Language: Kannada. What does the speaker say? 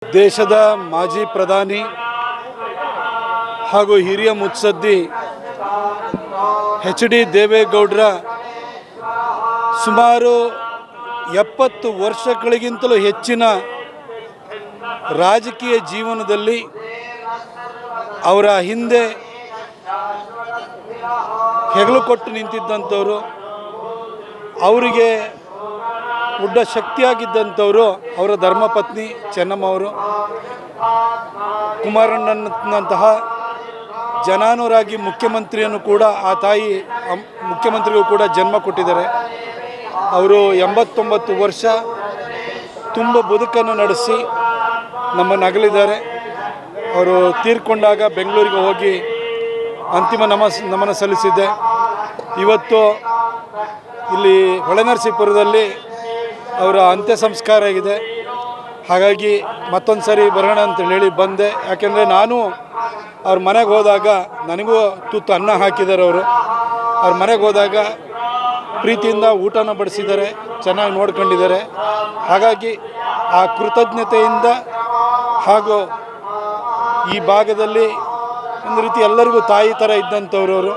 ದೇಶದ ಮಾಜಿ ಪ್ರಧಾನಿ ಹಾಗೂ ಹಿರಿಯ ಮುತ್ಸದ್ದಿ ಎಚ್ ಡಿ ದೇವೇಗೌಡರ ಸುಮಾರು 70 ವರ್ಷಗಳಿಗಿಂತಲೂ ಹೆಚ್ಚಿನ ರಾಜಕೀಯ ಜೀವನದಲ್ಲಿ ಅವರ ಹಿಂದೆ ಹೆಗಲು ಕೊಟ್ಟು ನಿಂತಿದ್ದಂಥವರು, ಅವರಿಗೆ ದೊಡ್ಡ ಶಕ್ತಿಯಾಗಿದ್ದಂಥವರು ಅವರ ಧರ್ಮಪತ್ನಿ ಚೆನ್ನಮ್ಮವರು. ಕುಮಾರಣ್ಣನಂತಹ ಜನಾನುರಾಗಿ ಮುಖ್ಯಮಂತ್ರಿಯನ್ನು ಕೂಡ ಆ ತಾಯಿ ಮುಖ್ಯಮಂತ್ರಿಗೂ ಕೂಡ ಜನ್ಮ ಕೊಟ್ಟಿದ್ದಾರೆ. ಅವರು 89 ವರ್ಷ ತುಂಬ ಬದುಕನ್ನು ನಡೆಸಿ ನಮ್ಮನ್ನು ಅಗಲಿದ್ದಾರೆ. ಅವರು ತೀರ್ಕೊಂಡಾಗ ಬೆಂಗಳೂರಿಗೆ ಹೋಗಿ ಅಂತಿಮ ನಮನ ಸಲ್ಲಿಸಿದ್ದೆ. ಇವತ್ತು ಇಲ್ಲಿ ಹೊಳೆನರಸೀಪುರದಲ್ಲಿ ಅವರ ಅಂತ್ಯ ಸಂಸ್ಕಾರ ಆಗಿದೆ. ಹಾಗಾಗಿ ಮತ್ತೊಂದು ಸರಿ ಬರೋಣ ಅಂತ ಹೇಳಿ ಬಂದೆ. ಯಾಕೆಂದರೆ ನಾನು ಅವ್ರ ಮನೆಗೆ ಹೋದಾಗ ನನಗೂ ತುತ್ತು ಅನ್ನ ಹಾಕಿದ್ದಾರೆ. ಅವ್ರ ಮನೆಗೆ ಹೋದಾಗ ಪ್ರೀತಿಯಿಂದ ಊಟನ ಬಡಿಸಿದ್ದಾರೆ, ಚೆನ್ನಾಗಿ ನೋಡ್ಕೊಂಡಿದ್ದಾರೆ. ಹಾಗಾಗಿ ಆ ಕೃತಜ್ಞತೆಯಿಂದ ಹಾಗೂ ಈ ಭಾಗದಲ್ಲಿ ಒಂದು ರೀತಿ ಎಲ್ಲರಿಗೂ ತಾಯಿ ಥರ ಇದ್ದಂಥವ್ರು ಅವರು.